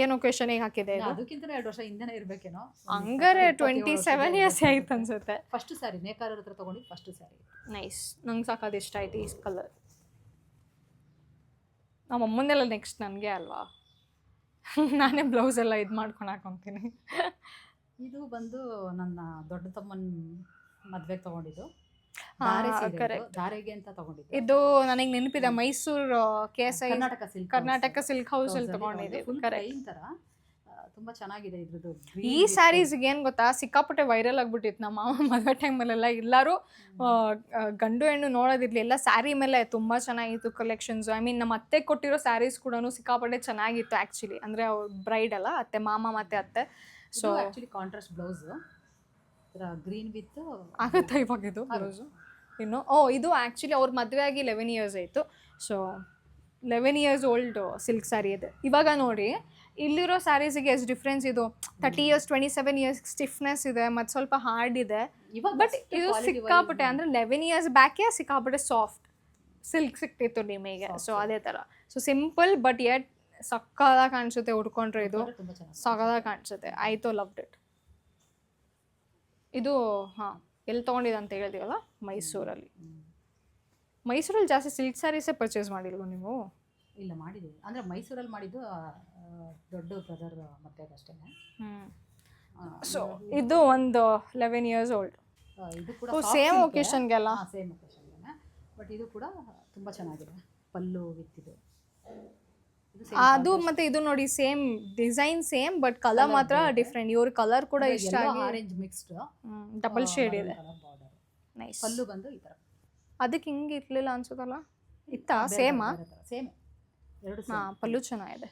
ಏನು ಒಕೇಶನಿಗೆ ಹಾಕಿದೆ ಇದು? ಅದಕ್ಕಿಂತ 2 ವರ್ಷ ಹಿಂದೆನೇ ಇರಬೇಕೇನೋ. ಹಂಗಾರೆ 27 ಇಯರ್ಸ್ ಆಯ್ತು ಅನ್ಸುತ್ತೆ. ಫಸ್ಟ್ ಸ್ಯಾರಿ ನೇಕಾರರ ಹತ್ರ ತಗೊಂಡಿದ್ದು ಫಸ್ಟ್ ಸ್ಯಾರಿ. ನೈಸ್, ನಂಗೆ ಸಾಕಾದ ಇಷ್ಟ ಆಯ್ತು ಈ ಕಲರ್. ನಮ್ಮ ಅಮ್ಮನೆಲ್ಲ ನೆಕ್ಸ್ಟ್ ನನಗೆ ಅಲ್ವಾ, ನಾನೇ ಬ್ಲೌಸ್ ಎಲ್ಲ ಇದು ಮಾಡ್ಕೊಂಡು ಹಾಕೊತೀನಿ. ಇದು ಬಂದು ನನ್ನ ದೊಡ್ಡ ತಮ್ಮನ ಮದ್ವೆಗೆ ತಗೊಂಡಿದ್ದು. ಧಾರೆಗೆ ಅಂತ ತಗೊಂಡಿದ್ದು. ಇದು ನನಗೆ ನೆನಪಿದೆ, Mysuru KSI Karnataka silk house ಅಲ್ಲಿ ತಗೊಂಡಿದ್ದೆ. ತುಂಬಾ ಚೆನ್ನಾಗಿದೆ ಇದ್ರದ್ದು. ಈ ಸ್ಯಾರೀಸ್ಗೆ ಏನು ಗೊತ್ತಾ, ಸಿಕ್ಕಾಪಟ್ಟೆ ವೈರಲ್ ಆಗ್ಬಿಟ್ಟಿತ್ತು ನಮ್ಮ ಮಾವ ಮದುವೆ ಟೈಮಲ್ಲೆಲ್ಲ. ಎಲ್ಲರೂ ಗಂಡು ಹೆಣ್ಣು ನೋಡೋದಿರ್ಲಿ, ಎಲ್ಲ ಸ್ಯಾರಿ ಮೇಲೆ ತುಂಬ ಚೆನ್ನಾಗಿತ್ತು ಕಲೆಕ್ಷನ್ಸ್. ಐ ಮೀನ್ ನಮ್ಮ ಅತ್ತೆ ಕೊಟ್ಟಿರೋ ಸ್ಯಾರೀಸ್ ಕೂಡ ಸಿಕ್ಕಾಪಟ್ಟೆ ಚೆನ್ನಾಗಿತ್ತು ಆ್ಯಕ್ಚುಲಿ. ಅಂದರೆ ಅವ್ರು ಬ್ರೈಡ್ ಅಲ್ಲ, ಅತ್ತೆ ಮಾಮ ಮತ್ತು ಅತ್ತೆ. So actually contrast blouse green with ಆಗುತ್ತಾ ಇವಾಗ ಇದು ಬ್ಲೌಸು ಇನ್ನು? ಇದು ಆ್ಯಕ್ಚುಲಿ ಅವ್ರ ಮದುವೆ ಆಗಿ 11 ಇಯರ್ಸ್ ಆಯಿತು. So 11 years old silk sari ಇದೆ. ಇವಾಗ ನೋಡಿ ಇಲ್ಲಿರೋ ಸ್ಯಾರೀಸಿಗೆ ಎಷ್ಟು ಡಿಫ್ರೆನ್ಸ್ ಇದು. 30 ಇಯರ್ಸ್ 27 ಇಯರ್ಸ್ ಸ್ಟಿಫ್ನೆಸ್ ಇದೆ ಮತ್ತು ಸ್ವಲ್ಪ ಹಾರ್ಡ್ ಇದೆ. ಬಟ್ ಇದು ಸಿಕ್ಕಾಪಟ್ಟೆ ಅಂದರೆ 11 ಇಯರ್ಸ್ ಬ್ಯಾಕೆ ಸಿಕ್ಕಾಪಟ್ಟೆ ಸಾಫ್ಟ್ ಸಿಲ್ಕ್ ಸಿಕ್ತಿತ್ತು ನಿಮಗೆ. ಸೊ ಅದೇ ಥರ. ಸೊ ಸಿಂಪಲ್ ಬಟ್ ಯೆಟ್ ಸಕ್ಕದಾಗಿ ಕಾಣಿಸುತ್ತೆ ಉಟ್ಕೊಂಡ್ರೆ. ಇದು ಸಕ್ಕದಾಗಿ ಕಾಣಿಸುತ್ತೆ. ಆಯಿತು, ಲವ್ಡ್ ಇಟ್. ಇದು ಎಲ್ಲಿ ತೊಗೊಂಡಿದೆ ಅಂತ ಹೇಳಿದೀವಲ್ಲ, ಮೈಸೂರಲ್ಲಿ. ಮೈಸೂರಲ್ಲಿ ಜಾಸ್ತಿ ಸಿಲ್ಕ್ ಸ್ಯಾರೀಸೇ ಪರ್ಚೇಸ್ ಮಾಡಿಲ್ವ ನೀವು? ಇಲ್ಲ, ಮಾಡಿದ್ದೀವಿ. ಅಂದರೆ ಮೈಸೂರಲ್ಲಿ ಮಾಡಿದ್ದು ದೊಡ್ಡ ಬ್ರದರ್ ಮತ್ತೆ ಅಷ್ಟೇ. ಸೊ ಇದು ಒಂದು 11 ಇಯರ್ಸ್ ಓಲ್ಡ್. ಇದು ಕೂಡ ಸೇಮ್ ಒಕೇಶನ್ಗೆಲ್ಲ ಸೇಮ್ ಒಕೇಶನ್ಗೆ. ಬಟ್ ಇದು ಕೂಡ ತುಂಬ ಚೆನ್ನಾಗಿದೆ. ಪಲ್ಲು ವಿತ್ ಇದು ಅದು ಮತ್ತೆ ಇದು ನೋಡಿ same design same, but colour ಮಾತ್ರ ಡಿಫ್ರೆಂಟ್. ಇವ್ರ ಕಲರ್ ಕೂಡ ಇಷ್ಟ ಆಗಿ ಆರೆಂಜ್ ಮಿಕ್ಸ್ಡ್ ಡಬಲ್ ಶೇಡ್ ಇದೆ. ನೈಸ್. ಪಲ್ಲು ಬಂದು ಈ ಥರ. ಅದಕ್ಕೆ ಹಿಂಗೆ ಇರ್ಲಿಲ್ಲ ಅನ್ಸುತ್ತಲ್ಲ? ಇತ್ತಾ ಸೇಮಾ? ಸೇಮ್ ಎರಡು. ಪಲ್ಲು ಚೆನ್ನಾಗಿದೆ.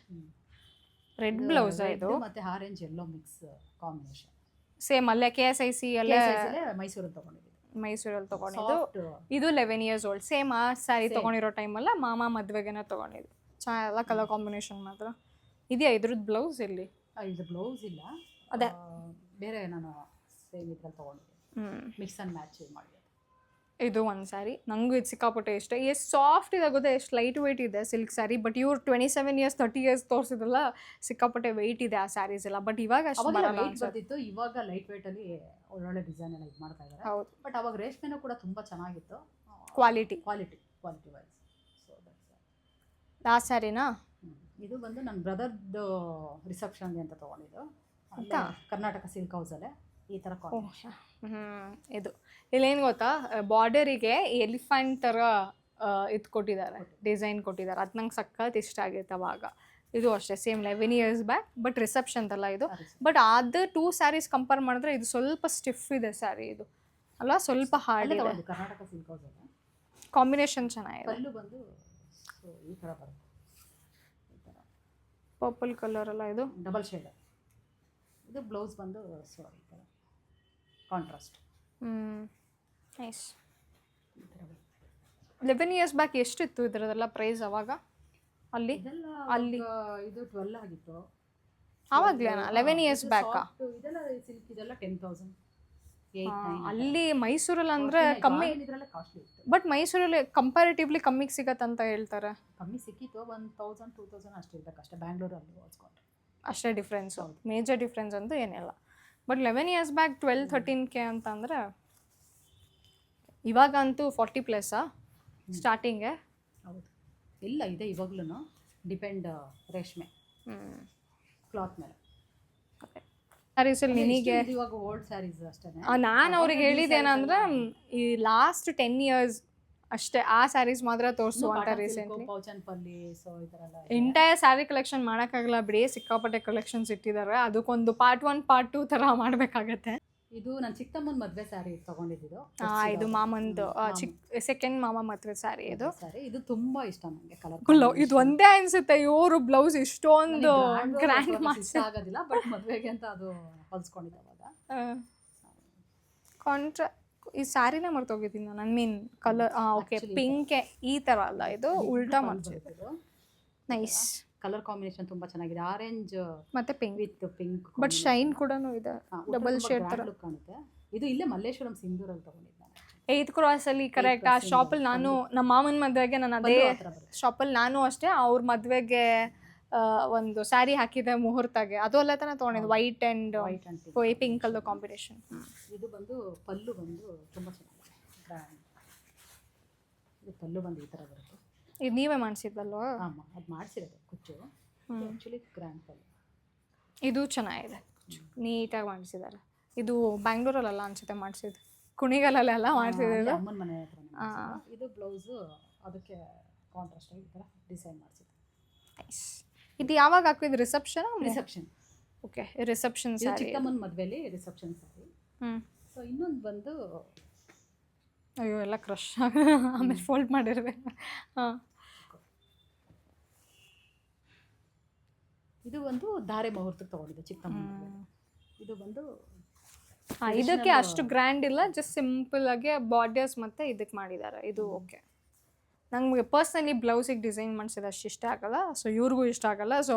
ರೆಡ್ ಬ್ಲೌಸ್ ಇದು ಮತ್ತೆ ಆರೆಂಜ್ ಎಲ್ಲೋ ಮಿಕ್ಸ್ ಕಾಂಬಿನೇಷನ್. ಸೇಮ್ ಅಲ್ಲೇ KSIC ಅಲ್ಲೇ ಮೈಸೂರಲ್ಲಿ ತಗೊಂಡಿದ್ದು. ಮೈಸೂರಲ್ಲಿ ತಗೊಂಡಿದ್ದು. ಇದು 11 ಇಯರ್ಸ್ ಓಲ್ಡ್. ಸೇಮ್ ಆ ಸ್ಯಾರಿ ತಗೊಂಡಿರೋ ಟೈಮಲ್ಲ ಮಾಮ ಮದುವೆಗೆನ ತಗೊಂಡಿದ್ದು. ಚೆನ್ನಾಗಿಲ್ಲ ಕಲರ್ ಕಾಂಬಿನೇಷನ್ ಮಾತ್ರ. ಇದೆಯಾ ಇದ್ರದ್ದು ಬ್ಲೌಸ್? ಇಲ್ಲಿ ಇದು ಬ್ಲೌಸ್ ಇಲ್ಲ, ಅದೇ ಬೇರೆ ನಾನು ಸೇಮ್ ಇದ್ರಲ್ಲಿ ತೊಗೊಂಡಿದ್ದೆ. ಮಿಕ್ಸ್ ಆ್ಯಂಡ್ ಮ್ಯಾಚ್ ಮಾಡಿದೆ. ಇದು ಒಂದು ಸ್ಯಾರಿ ನನಗೂ ಇದು ಸಿಕ್ಕಾಪಟ್ಟೆ ಇಷ್ಟ. ಎಷ್ಟು ಸಾಫ್ಟ್ ಇದೆ ಗೊತ್ತಾ, ಎಷ್ಟು ಲೈಟ್ ವೆಯ್ಟ್ ಇದೆ ಸಿಲ್ಕ್ ಸ್ಯಾರಿ. ಬಟ್ ಇವ್ರು 27 ಇಯರ್ಸ್ 30 ಇಯರ್ಸ್ ತೋರಿಸಿದ್ರಲ್ಲ, ಸಿಕ್ಕಾಪಟ್ಟೆ ವೆಯ್ಟ್ ಇದೆ ಆ ಸ್ಯಾರೀಸ್ ಎಲ್ಲ. ಬಟ್ ಇವಾಗ ಅಷ್ಟು ಬರ್ತಿತ್ತು. ಇವಾಗ ಲೈಟ್ ವೆಯ್ಟಲ್ಲಿ ಒಳ್ಳೊಳ್ಳೆ ಡಿಸೈನ್ ಎಲ್ಲ ಇದು ಮಾಡ್ತಾ ಇದ್ದಾರೆ. ಹೌದು. ಬಟ್ ಅವಾಗ ರೇಷ್ಮೆನೂ ಕೂಡ ತುಂಬ ಚೆನ್ನಾಗಿತ್ತು, ಕ್ವಾಲಿಟಿ ವೈಸ್. ಸೊ ಆ ಸ್ಯಾರಿನಾ? ಇದು ಬಂದು ನನ್ನ ಬ್ರದರ್ದು ರಿಸೆಪ್ಷನ್ಗೆ ಅಂತ ತೊಗೊಂಡಿದ್ದು. ಕರ್ನಾಟಕ ಸಿಲ್ಕ್ ಹೌಸಲ್ಲೇ ಈ ಥರ ಇದು ಇಲ್ಲೇನು ಗೊತ್ತಾ, ಬಾರ್ಡರಿಗೆ ಎಲಿಫೆಂಟ್ ಥರ ಇದು ಕೊಟ್ಟಿದ್ದಾರೆ, ಡಿಸೈನ್ ಕೊಟ್ಟಿದ್ದಾರೆ. ಅದು ನಂಗೆ ಸಖತ್ ಇಷ್ಟ ಆಗಿತ್ತು ಅವಾಗ. ಇದು ಅಷ್ಟೇ ಸೇಮ್ 11 ಇಯರ್ಸ್ ಬ್ಯಾಕ್, ಬಟ್ ರಿಸೆಪ್ಷನ್ದಲ್ಲ ಇದು. ಬಟ್ ಅದು 2 ಸ್ಯಾರೀಸ್ ಕಂಪೇರ್ ಮಾಡಿದ್ರೆ ಇದು ಸ್ವಲ್ಪ ಸ್ಟಿಫ್ ಇದೆ ಸ್ಯಾರಿ ಇದು ಅಲ್ಲ, ಸ್ವಲ್ಪ ಹಾರ್ಡ್ ಇದೆ. ಕರ್ನಾಟಕ ಸಿಲ್ಕ್ ಹೌಸಲ್ಲ ಕಾಂಬಿನೇಷನ್ ಚೆನ್ನಾಗಿದೆ. ಪಲ್ಲು ಬಂದು ಈ ಥರ ಬರುತ್ತೆ, ಈ ಥರ ಪರ್ಪಲ್ ಕಲರ್ ಅಲ್ಲ, ಇದು ಡಬಲ್ ಶೇಡ್. ಇದು ಬ್ಲೌಸ್ ಬಂದು ಈ ಥರ ಕಾಂಟ್ರಾಸ್ಟ್. ನೈಸ್. 11 ಇಯರ್ಸ್ ಬ್ಯಾಕ್ ಎಷ್ಟಿತ್ತು ಇದರದೆಲ್ಲ ಪ್ರೈಸ್ ಅವಾಗ? ಅಲ್ಲಿ ಇದು 12 ಆಗಿತ್ತು ಆವಾಗಲೇನಾ? 11 ಇಯರ್ಸ್ ಬ್ಯಾಕಾ? ಇದೆಲ್ಲ ಸಿಲ್ಕ್ ಇದೆಲ್ಲ 10,000. ಅಲ್ಲಿ ಮೈಸೂರಲ್ಲಿ ಅಂದರೆ ಕಮ್ಮಿ, ಬಟ್ ಮೈಸೂರಲ್ಲಿ ಕಂಪ್ಯಾರಿಟಿವ್ಲಿ ಕಮ್ಮಿಗೆ ಸಿಗತ್ತಂತ ಹೇಳ್ತಾರೆ. ಕಮ್ಮಿ ಸಿಕ್ಕಿತ್ತು, 1,000 2,000 ಅಷ್ಟು ಇರಬೇಕಷ್ಟೇ ಬ್ಯಾಂಗ್ಳೂರಲ್ಲಿ ಹೋಲ್ಸ್ಕೊಂಡ್ರೆ. ಅಷ್ಟೇ ಡಿಫ್ರೆನ್ಸು, ಮೇಜರ್ ಡಿಫ್ರೆನ್ಸ್ ಅಂತೂ ಏನಿಲ್ಲ. ಬಟ್ 11 ಇಯರ್ಸ್ ಬ್ಯಾಕ್ 12-13K ಅಂತಂದರೆ ಇವಾಗಂತೂ 40+ ಸ್ಟಾರ್ಟಿಂಗೆ. ಹೌದು, ಇಲ್ಲ ಇದೆ ಇವಾಗ್ಲೂ. ಡಿಪೆಂಡ್ ರೇಷ್ಮೆ ಕ್ಲಾತ್ ಮೇಲೆ. ಸ್ಯಾರೀಸಲ್ಲಿ ನಿನಗೆ ಇದು ಇವಾಗ ಓಲ್ಡ್ ಸ್ಯಾರೀಸ್ ಅಷ್ಟೇ. ನಾನು ಅವ್ರಿಗೆ ಹೇಳಿದ್ದೇನಂದ್ರೆ ಈ ಲಾಸ್ಟ್ 10 years ಅಷ್ಟೇ ಆ ಸ್ಯಾರೀಸ್ ಮಾತ್ರ ತೋರಿಸು ಅಂತ ರೀಸೆಂಟ್ಲಿ. ಪೌಚನ್ಪಲ್ಲಿ ಸೊ ಈ ಥರ ಎಲ್ಲ ಎಂಟೈರ್ ಸ್ಯಾರಿ ಕಲೆಕ್ಷನ್ ಮಾಡೋಕ್ಕಾಗಲ್ಲ ಬಿಡಿ, ಸಿಕ್ಕಾಪಟ್ಟೆ ಕಲೆಕ್ಷನ್ಸ್ ಇಟ್ಟಿದ್ದಾರೆ. ಅದಕ್ಕೊಂದು ಪಾರ್ಟ್ 1 ಪಾರ್ಟ್ 2 ಥರ ಮಾಡಬೇಕಾಗತ್ತೆ. ಇದು ನಾನು ಚಿಕ್ಕಮ್ಮನ ಮದುವೆ ಸ್ಯಾರಿ ತಗೊಂಡಿದ್ದು. ಇದು ಮಾಮಂದು ಸೆಕೆಂಡ್ ಮಾಮ ಮದುವೆ ಸ್ಯಾರಿ. ಇದು ಸ್ಯಾರಿ ಇದು ತುಂಬಾ ಇಷ್ಟ ನನಗೆ. ಕಲರ್ ಇದು ಒಂದೇ ಅನ್ಸುತ್ತೆ ಇವರು ಬ್ಲೌಸ್ ಇಷ್ಟೊಂದು ಗ್ರ್ಯಾಂಡ್ ಇಷ್ಟ ಆಗೋದಿಲ್ಲ, ಬಟ್ ಮದುವೆಗೆ ಅಂತ ಅದು ಹೊಲ್ಸ್ಕೊಂಡಿದ್ದೆ ಅವಾಗ. ಕಾಂಟ್ರಾ ಈ ಸ್ಯಾರಿನೇ ಮರ್ತೋಗಿದ್ದೀನಿ ನಾನು. ಮೀನ್ ಕಲರ್ ಓಕೆ ಪಿಂಕ್ ಈ ಥರ ಅಲ್ಲ, ಇದು ಉಲ್ಟಾ ಮಾಡ್ಸಿದ್ದು. ನೈಸ್ ಕಲರ್ ಕಾಂಬಿನೇಷನ್ ತುಂಬಾ ಚೆನ್ನಾಗಿದೆ. ಆರೆಂಜ್ ಮತ್ತೆ pink with pink, but shine ಕೂಡ ಇದೆ, ಡಬಲ್ ಶೇಡ್ ತರ ಕಾಣುತ್ತೆ. ಇದು ಇಲ್ಲೇ ಮಲ್ಲೇಶ್ವರಂ ಸಿಂಧೂರಲ್ಲಿ ತಗೊಂಡಿದ್ದೆ. 8th Cross ಅಲ್ಲಿ ಕರೆಕ್ಟ್. ಆ ಶಾಪಲ್ಲಿ ನಾನು ನಮ್ಮ ಮಾಮನ ಮದುವೆಗೆ ನಾನು ಅದೇ ಶಾಪಲ್ಲಿ ನಾನು ಅಷ್ಟೇ ಅವ್ರ ಮದುವೆಗೆ ಒಂದು ಸ್ಯಾರಿ ಹಾಕಿದೆ ಮುಹೂರ್ತಾಗೆ. ಅದು ಅಲ್ಲ ತಾನೇ ತೊಗೊಂಡಿದ್ದು, ವೈಟ್ ಆ್ಯಂಡ್ ಪಿಂಕ್ ಅಲ್ಲೂ ಕಾಂಬಿನೇಷನ್. ಇದು ಬಂದು ಪಲ್ಲು ಬಂದು ತುಂಬ ಚೆನ್ನಾಗಿದೆ, ಗ್ರ್ಯಾಂಡ್. ಇದು ಪಲ್ಲು ಬಂದು ಈ ಥರ ಬರುತ್ತೆ. ಇದು ನೀವೇ ಮಾಡಿಸಿದ್ವಲ್ವಾ? ಹಾಂ, ಅದು ಮಾಡಿಸಿರೋದು ಕುಚ್ಚು. ಆ್ಯಕ್ಚುಲಿ ಗ್ರ್ಯಾಂಡ್ ಪಲ್ಲು. ಇದು ಚೆನ್ನಾಗಿದೆ, ನೀಟಾಗಿ ಮಾಡಿಸಿದ್ದಾರೆ. ಇದು ಬ್ಯಾಂಗ್ಳೂರಲ್ಲ ಅನ್ಸುತ್ತೆ ಮಾಡಿಸಿದ್ದು, ಕುಣಿಗಲಲ್ಲೆಲ್ಲ ಮಾಡಿಸಿದ್ದು. ಅಮ್ಮನ ಮನೆ ಹತ್ರ. ಇದು ಬ್ಲೌಸು ಅದಕ್ಕೆ ಕಾಂಟ್ರಾಸ್ಟ್ ಆಗಿ ಈ ಥರ ಡಿಸೈನ್ ಮಾಡಿಸಿದ್ದು. ನೈಸ್. ಇದು ಯಾವಾಗ ಹಾಕಿದ್ದು? ರಿಸೆಪ್ಷನ್. Okay, reception sari. ಚಿಕ್ಕಮ್ಮನ ಮದುವೆಲಿ ರಿಸೆಪ್ಷನ್ ಸ್ಯಾರಿ. ಸೊ ಇನ್ನೊಂದು ಬಂದು ಅಯ್ಯೋ ಎಲ್ಲ ಕ್ರಶ್ ಆಮೇಲೆ ಫೋಲ್ಡ್ ಮಾಡಿರ್ಬೇಕು. ಹಾಂ, ಇದು ಒಂದು ಧಾರೆ ಮುಹೂರ್ತಕ್ಕೆ ತಗೊಂಡಿದ್ದು ಚಿಕ್ಕಮ್ಮನ. ಇದು ಬಂದು ಇದಕ್ಕೆ ಅಷ್ಟು ಗ್ರ್ಯಾಂಡ್ ಇಲ್ಲ, ಜಸ್ಟ್ ಸಿಂಪಲ್ ಆಗಿ ಬಾರ್ಡರ್ಸ್ ಮತ್ತೆ ಇದಕ್ಕೆ ಮಾಡಿದ್ದಾರೆ. ಇದು ಓಕೆ. ನಂಗೆ ಪರ್ಸ್ನಲಿ ಬ್ಲೌಸಿಗೆ ಡಿಸೈನ್ ಮಾಡಿಸಿದ ಅಷ್ಟು ಇಷ್ಟ ಆಗಲ್ಲ, ಸೊ ಇವ್ರಿಗೂ ಇಷ್ಟ ಆಗಲ್ಲ. ಸೊ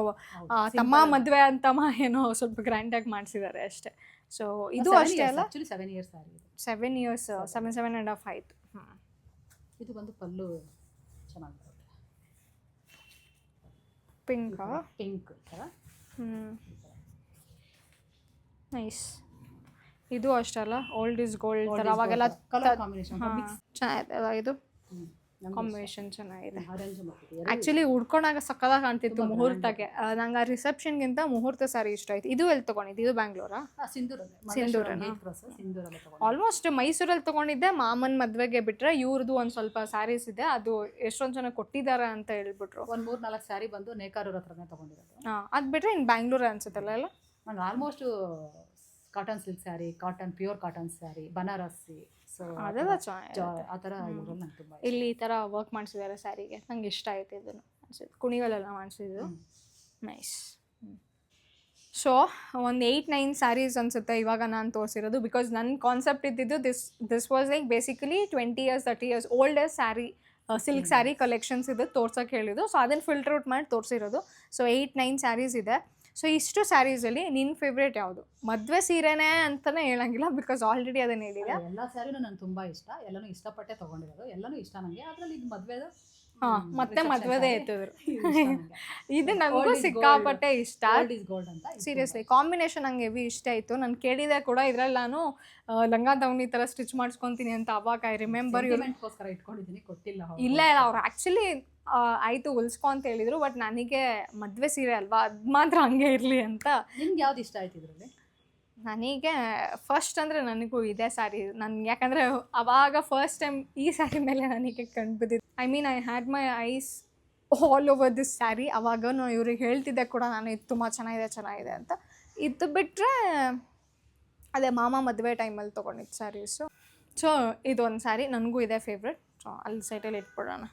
ತಮ್ಮ ಮದುವೆ ಅಂತಮ್ಮ ಏನೋ ಸ್ವಲ್ಪ ಗ್ರ್ಯಾಂಡಾಗಿ ಮಾಡಿಸಿದ್ದಾರೆ ಅಷ್ಟೇ. ಸೊ ಇದು ಅಷ್ಟೇ ಅಲ್ಲ, 7 years ಆಗಿದೆ. 7 years, 7.5 ಆಯಿತು. ಇದು ಬಂದು ಪಲ್ಲು ಚೆನ್ನಾಗಿ ಬರುತ್ತೆ, ಪಿಂಕ್ ಥರ. ನೈಸ್. ಇದು ಅಷ್ಟೇ ಅಲ್ಲ, ಓಲ್ಡ್ ಇಸ್ ಗೋಲ್ಡ್ ಥರ ಅವಾಗೆಲ್ಲ ಕಲರ್ ಕಾಂಬಿನೇಷನ್ ಚೆನ್ನಾಗಿದೆ ಅಲ್ಲ. ಇದು ಕಾಂಬಿನೇಷನ್ ಚೆನ್ನಾಗಿದೆ. ಆರೆಂಜ್ ಆ್ಯಕ್ಚುಲಿ ಉಡ್ಕೊಂಡಾಗ ಸಕ್ಕದಾಗ ಕಾಣ್ತಿತ್ತು ಮುಹೂರ್ತಕ್ಕೆ. ನಂಗೆ ಆ ರಿಸೆಪ್ಷನ್ಗಿಂತ ಮುಹೂರ್ತ ಸ್ಯಾರಿ ಇಷ್ಟ ಆಯ್ತು. ಇದು ಎಲ್ಲಿ ತೊಗೊಂಡಿದ್ದು? ಇದು ಬ್ಯಾಂಗ್ಳೂರಾ? ಸಿಂಧೂರಲ್ಲ. ಆಲ್ಮೋಸ್ಟ್ ಮೈಸೂರಲ್ಲಿ ತೊಗೊಂಡಿದ್ದೆ. ಮಾಮನ ಮದುವೆಗೆ ಬಿಟ್ಟರೆ ಇವ್ರದ್ದು ಒಂದು ಸ್ವಲ್ಪ ಸ್ಯಾರೀಸ್ ಇದೆ, ಅದು ಎಷ್ಟೊಂದು ಜನ ಕೊಟ್ಟಿದ್ದಾರೆ ಅಂತ ಹೇಳ್ಬಿಟ್ರು. ಒಂದು 3-4 ಸ್ಯಾರಿ ಬಂದು ನೇಕಾರೂರ್ ಹತ್ರನೇ ತೊಗೊಂಡಿರೋದು. ಹಾಂ, ಅದು ಬಿಟ್ಟರೆ ಇನ್ನು ಬ್ಯಾಂಗ್ಳೂರ್ ಅನ್ಸುತ್ತಲ್ಲ ಎಲ್ಲ. ನಾನು almost cotton silk sari, pure cotton sari, Banarasi, so ಅದೆಲ್ಲ ಚೆನ್ನಾಗಿ ಆ ಥರ ಇವರಲ್ಲಿ ನಂಗೆ ತುಂಬ. ಇಲ್ಲಿ ಈ ಥರ ವರ್ಕ್ ಮಾಡಿಸಿದ್ದಾರೆ ಸ್ಯಾರಿಗೆ, ನಂಗೆ ಇಷ್ಟ ಆಯ್ತು. ಇದನ್ನು ಅನ್ಸುತ್ತೆ ಕುಣಿಗಲೆಲ್ಲ ಮಾಡಿಸಿದ್ದು. ನೈಸ್. ಸೊ ಒಂದು 8-9 ಸ್ಯಾರೀಸ್ ಅನಿಸುತ್ತೆ ಇವಾಗ ನಾನು ತೋರಿಸಿರೋದು. ಬಿಕಾಸ್ ನನ್ನ ಕಾನ್ಸೆಪ್ಟ್ ಇದ್ದಿದ್ದು this was like basically 20 years 30 years oldest sari silk sari collections ಇದು ತೋರ್ಸೋಕೆ ಹೇಳಿದ್ದು. ಸೊ ಅದನ್ನು ಫಿಲ್ಟರ್ ಔಟ್ ಮಾಡಿ ತೋರಿಸಿರೋದು. ಸೊ 8-9 ಸ್ಯಾರೀಸ್ ಇದೆ. ಸೊ ಇಷ್ಟು ಸ್ಯಾರೀಸಲ್ಲಿ ನಿನ್ನ ಫೇವ್ರೇಟ್ ಯಾವುದು? ಮದುವೆ ಸೀರೆನೇ ಅಂತಲೇ ಹೇಳಂಗಿಲ್ಲ, ಬಿಕಾಸ್ ಆಲ್ರೆಡಿ ಅದನ್ನು ಹೇಳಿದೆ. ಎಲ್ಲ ಸ್ಯಾರಿನೂ ನನಗೆ ತುಂಬ ಇಷ್ಟ, ಎಲ್ಲನೂ ಇಷ್ಟಪಟ್ಟೆ ತೊಗೊಂಡಿರೋದು, ಎಲ್ಲನೂ ಇಷ್ಟ ನನಗೆ. ಅದರಲ್ಲಿ ಇದು ಮದುವೆದು ಮತ್ತೆ ಮದುವೆದೇ ಎತ್ತಿದ್ರು. ಇದು ನನಗೂ ಸಿಕ್ಕಾಪಟ್ಟೆ ಇಷ್ಟ. ಸೀರಿಯಸ್ಲಿ ಕಾಂಬಿನೇಷನ್ ನಂಗೆ ಹೆವಿ ಇಷ್ಟ ಆಯಿತು. ನಾನು ಕೇಳಿದೆ ಕೂಡ, ಇದರಲ್ಲಿ ನಾನು ಲಂಗ ದಾವಣಿ ಥರ ಸ್ಟಿಚ್ ಮಾಡಿಸ್ಕೊತೀನಿ ಅಂತ. ಅವಾಗ ಐ ರಿಮೆಂಬರ್ ಇಟ್ಕೊಂಡಿದ್ದೀನಿ, ಕೊಟ್ಟಿಲ್ಲ. ಇಲ್ಲ ಅವ್ರು ಆ್ಯಕ್ಚುಲಿ ಆಯಿತು ಹೊಲ್ಸ್ಕೊ ಅಂತ ಹೇಳಿದರು, ಬಟ್ ನನಗೆ ಮದುವೆ ಸೀರೆ ಅಲ್ವಾ, ಅದು ಮಾತ್ರ ಹಂಗೆ ಇರಲಿ ಅಂತ. ನಿಮ್ಗೆ ಯಾವ್ದು ಇಷ್ಟ ಆಯ್ತು ಇದರಲ್ಲಿ? ನನಗೆ ಫಸ್ಟ್ ಅಂದರೆ ನನಗೂ ಇದೇ ಸ್ಯಾರಿ. ನನಗೆ ಯಾಕಂದರೆ ಅವಾಗ ಫಸ್ಟ್ ಟೈಮ್ ಈ ಸ್ಯಾರಿ ಮೇಲೆ ನನಗೆ ಕಂಡುಬಿದ್ದಿದ್ದು. I mean I had my eyes all over this saree. ಅವಾಗ ಇವ್ರಿಗೆ ಹೇಳ್ತಿದ್ದೆ ಕೂಡ ನಾನು, ಇದು ತುಂಬ ಚೆನ್ನಾಗಿದೆ ಅಂತ. ಇದು ಬಿಟ್ಟರೆ ಅದೇ ಮಾಮ ಮದುವೆ ಟೈಮಲ್ಲಿ ತೊಗೊಂಡಿದ್ದು ಸ್ಯಾರೀಸು. ಸೊ ಇದೊಂದು ಸ್ಯಾರಿ ನನಗೂ ಇದೆ ಫೇವ್ರೆಟ್. ಸೊ ಅಲ್ಲಿ ಸೈಟಲ್ಲಿ ಇಟ್ಬಿಡೋಣ.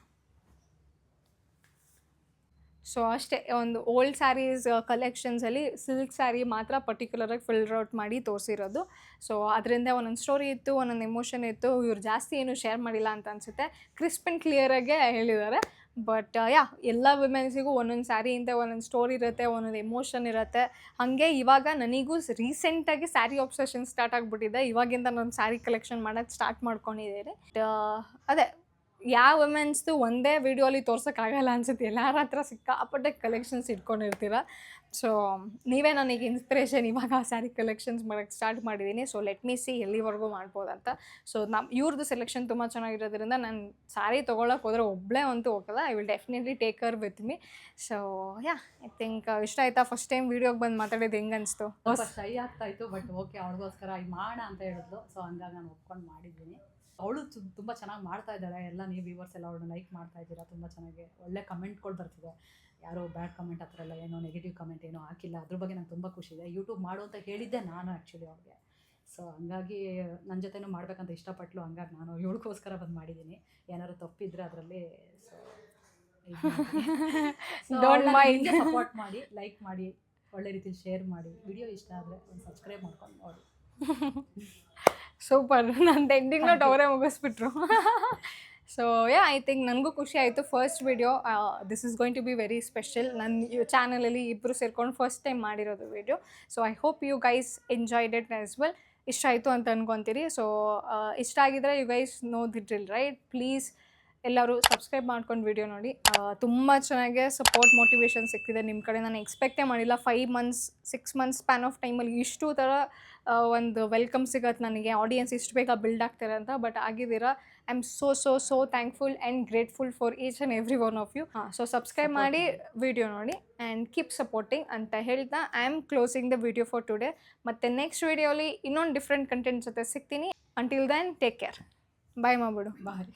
ಸೊ ಅಷ್ಟೇ, ಒಂದು ಓಲ್ಡ್ ಸ್ಯಾರೀಸ್ ಕಲೆಕ್ಷನ್ಸಲ್ಲಿ ಸಿಲ್ಕ್ ಸ್ಯಾರಿ ಮಾತ್ರ ಪರ್ಟಿಕ್ಯುಲರಾಗಿ ಫಿಲ್ಟರ್ ಔಟ್ ಮಾಡಿ ತೋರಿಸಿರೋದು. ಸೊ ಅದರಿಂದ ಒಂದೊಂದು ಸ್ಟೋರಿ ಇತ್ತು, ಒಂದೊಂದು ಎಮೋಷನ್ ಇತ್ತು. ಇವ್ರು ಜಾಸ್ತಿ ಏನು ಶೇರ್ ಮಾಡಿಲ್ಲ ಅಂತ ಅನಿಸುತ್ತೆ, ಕ್ರಿಸ್ಪ್ ಆ್ಯಂಡ್ ಕ್ಲಿಯರಾಗೆ ಹೇಳಿದ್ದಾರೆ. ಬಟ್ ಎಲ್ಲ ವುಮೆನ್ಸಿಗೂ ಒಂದೊಂದು ಸ್ಯಾರಿಯಿಂದ ಒಂದೊಂದು ಸ್ಟೋರಿ ಇರುತ್ತೆ, ಒಂದೊಂದು ಎಮೋಷನ್ ಇರುತ್ತೆ. ಹಾಗೆ ಇವಾಗ ನನಗೂ ರೀಸೆಂಟಾಗಿ ಸ್ಯಾರಿ ಆಬ್ಸೆಷನ್ ಸ್ಟಾರ್ಟ್ ಆಗಿಬಿಟ್ಟಿದೆ. ಇವಾಗಿಂದ ನಾನು ಸ್ಯಾರಿ ಕಲೆಕ್ಷನ್ ಮಾಡೋದು ಸ್ಟಾರ್ಟ್ ಮಾಡ್ಕೊಂಡಿದ್ದೀನಿ. ಅದೇ ಯಾವ ವುಮೆನ್ಸ್ದು ಒಂದೇ ವೀಡಿಯೋಲಿ ತೋರ್ಸೋಕ್ಕಾಗಲ್ಲ ಅನ್ಸುತ್ತೆ. ಎಲ್ಲರ ಹತ್ರ ಸಿಕ್ಕಾಪಟ್ಟೆ ಕಲೆಕ್ಷನ್ಸ್ ಇಟ್ಕೊಂಡಿರ್ತೀರ. ಸೊ ನೀವೇ ನನಗೆ ಇನ್ಸ್ಪಿರೇಷನ್. ಇವಾಗ ಸ್ಯಾರಿ ಕಲೆಕ್ಷನ್ಸ್ ಮಾಡೋಕ್ಕೆ ಸ್ಟಾರ್ಟ್ ಮಾಡಿದ್ದೀನಿ. ಸೊ ಲೆಟ್ ಮೀ ಸಿ ಎಲ್ಲಿವರೆಗೂ ಮಾಡ್ಬೋದಂತ. ಸೊ ಇವ್ರದ್ದು ಸೆಲೆಕ್ಷನ್ ತುಂಬ ಚೆನ್ನಾಗಿರೋದ್ರಿಂದ ನಾನು ಸ್ಯಾರಿ ತೊಗೊಳಕ್ಕೆ ಹೋದರೆ ಒಬ್ಬಳೇ ಅಂತೂ ಹೋಗಲ್ಲ. ಐ ವಿಲ್ ಡೆಫಿನೆಟ್ಲಿ ಟೇಕ್ ಕರ್ with me. So yeah, I think ಇಷ್ಟ ಆಯ್ತಾ? ಫಸ್ಟ್ ಟೈಮ್ ವೀಡಿಯೋಗೆ ಬಂದು ಮಾತಾಡೋದು ಹೆಂಗೆ ಅನಿಸ್ತು? ಸ್ವಲ್ಪ ಶೈ ಆಗ್ತಾ ಇತ್ತು, ಬಟ್ ಓಕೆ, ಅವ್ಳಿಗೋಸ್ಕರ ಇದು ಮಾಡೋಣ ಅಂತ ಹೇಳಿದ್ಲು. ಸೊ ಹಂಗಾಗಿ ನಾನು ಒಪ್ಕೊಂಡು ಮಾಡಿದ್ದೀನಿ. ಅವಳು ತುಂಬ ಚೆನ್ನಾಗಿ ಮಾಡ್ತಾ ಇದ್ದಾಳೆ. ಎಲ್ಲ ನೀವು ವ್ಯೂವರ್ಸ್ ಎಲ್ಲ ಅವಳು ಲೈಕ್ ಮಾಡ್ತಾ ಇದ್ದೀರಾ, ತುಂಬ ಚೆನ್ನಾಗಿ ಒಳ್ಳೆ ಕಮೆಂಟ್ಗಳು ಬರ್ತಿದೆ. ಯಾರೋ ಬ್ಯಾಡ್ ಕಮೆಂಟ್ ಆ ಥರ ಎಲ್ಲ ಏನೋ ನೆಗೆಟಿವ್ ಕಮೆಂಟ್ ಏನೋ ಹಾಕಿಲ್ಲ. ಅದ್ರ ಬಗ್ಗೆ ನಂಗೆ ತುಂಬ ಖುಷಿ ಇದೆ. ಯೂಟ್ಯೂಬ್ ಮಾಡು ಅಂತ ಹೇಳಿದ್ದೆ ನಾನು ಆ್ಯಕ್ಚುಲಿ ಅವ್ರಿಗೆ. ಸೊ ಹಂಗಾಗಿ ನನ್ನ ಜೊತೆನೂ ಮಾಡ್ಬೇಕಂತ ಇಷ್ಟಪಟ್ಟಳು. ಹಂಗಾಗಿ ನಾನು ಇವಳಿಗೋಸ್ಕರ ಬಂದು ಮಾಡಿದ್ದೀನಿ. ಏನಾದ್ರು ತಪ್ಪಿದ್ರೆ ಅದರಲ್ಲಿ Don't mind. ಸಪೋರ್ಟ್ ಮಾಡಿ, ಲೈಕ್ ಮಾಡಿ, ಒಳ್ಳೆ ರೀತಿಲಿ ಶೇರ್ ಮಾಡಿ. ವಿಡಿಯೋ ಇಷ್ಟ ಆದರೆ ಒಂದು ಸಬ್ಸ್ಕ್ರೈಬ್ ಮಾಡ್ಕೊಂಡು ನೋಡಿ. ಸೂಪರ್. ನನ್ನ ಎಂಡಿಂಗ್ ನೋಟ್ ಅವರೇ ಮುಗಿಸ್ಬಿಟ್ರು. ಸೊ ಯಾ, ಐ ಥಿಂಕ್ ನನಗೂ ಖುಷಿ ಆಯಿತು. First video, this is going to be very special. ನನ್ನ ಚಾನಲಲ್ಲಿ ಇಬ್ಬರು ಸೇರ್ಕೊಂಡು ಫಸ್ಟ್ ಟೈಮ್ ಮಾಡಿರೋದು video. So I hope you guys enjoyed it as well. ಇಷ್ಟ ಆಯಿತು ಅಂತ ಅನ್ಕೊತೀರಿ. ಸೊ ಇಷ್ಟ ಆಗಿದ್ರೆ you guys know the drill, right? Please ಎಲ್ಲರೂ ಸಬ್ಸ್ಕ್ರೈಬ್ ಮಾಡ್ಕೊಂಡು ವಿಡಿಯೋ ನೋಡಿ. ತುಂಬ ಚೆನ್ನಾಗೆ ಸಪೋರ್ಟ್, ಮೋಟಿವೇಶನ್ ಸಿಗ್ತಿದೆ ನಿಮ್ಮ ಕಡೆ. ನಾನು ಎಕ್ಸ್ಪೆಕ್ಟೇ ಮಾಡಿಲ್ಲ 5 months 6 months ಸ್ಪ್ಯಾನ್ ಆಫ್ ಟೈಮಲ್ಲಿ ಇಷ್ಟು ಥರ ಒಂದು ವೆಲ್ಕಮ್ ಸಿಗತ್ತೆ ನನಗೆ. ಆಡಿಯನ್ಸ್ ಇಷ್ಟು ಬೇಗ ಬಿಲ್ಡ್ ಆಗ್ತಾರೆ ಅಂತ. ಬಟ್ ಆಗಿದ್ದೀರಾ. I am so thankful and grateful for each and every one of you. So subscribe ಮಾಡಿ ವಿಡಿಯೋ ನೋಡಿ ಆ್ಯಂಡ್ ಕೀಪ್ ಸಪೋರ್ಟಿಂಗ್ ಅಂತ ಹೇಳ್ತಾ I am closing the video for today. ಮತ್ತು ನೆಕ್ಸ್ಟ್ ವಿಡಿಯೋಲಿ ಇನ್ನೊಂದು ಡಿಫ್ರೆಂಟ್ ಕಂಟೆಂಟ್ ಜೊತೆ ಸಿಗ್ತೀನಿ. Until then take care. Bye ಮಾಡ್ಬಿಡು. ಬಾಯ್.